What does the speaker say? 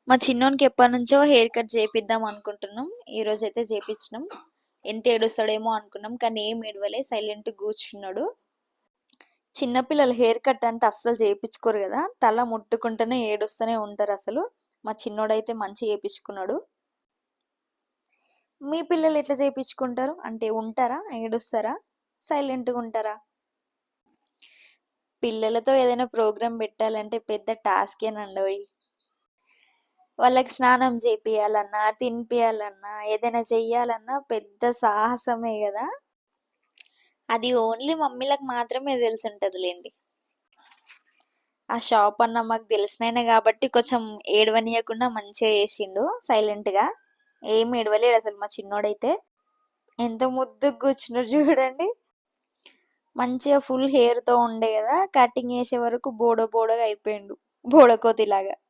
మా చిన్నోనికి ఎప్పటినుంచో hair cut చేపిద్దాం అనుకుంటున్నాం. ఈరోజైతే చేపిచ్చినాం. ఎంత ఏడుస్తాడేమో అనుకున్నాం. కానీ ఏం ఏడవలే, సైలెంట్‌గా కూర్చున్నాడు. చిన్న పిల్లలు హెయిర్ కట్ అంటే అస్సలు చేపించుకోరు కదా! తల ముట్టుకుంటేనే ఏడుస్తూనే ఉంటారసలు. మా చిన్నోడైతే మంచిగా చేపించుకున్నాడు. మీ పిల్లలు ఎట్లా చేపించుకుంటారు? అంటే ఉంటారా? ఏడుస్తారా? సైలెంట్‌గా ఉంటారా? పిల్లలతో ఏదైనా ప్రోగ్రామ్ పెట్టాలంటే పెద్ద టాస్కేనండోయ్! వాళ్ళకి స్నానం చేపియాలన్నా, తినిపియాలన్నా, ఏదైనా చెయ్యాలన్నా పెద్ద సాహసమే గదా! అది ఓన్లీ మమ్మీలకు మాత్రమే తెలిసుంటదిలెండి. ఆ షాప్ అన్న మాకు తెలిసినాయనే గాబట్టి కొంచెం ఏడవనీయకుండా మంచిగా చేసిండు సైలెంట్‌గా. ఏం ఏడవలేడసలు మా చిన్నోడైతే. ఎంత ముద్దుగా కూర్చున్నాడు చూడండి. మంచిగా ఫుల్ హెయిర్‌తో ఉండే గదా! కటింగ్ చేసే వరకు బోడ బోడగా అయిపోయిండు. బోడకోతిలాగా.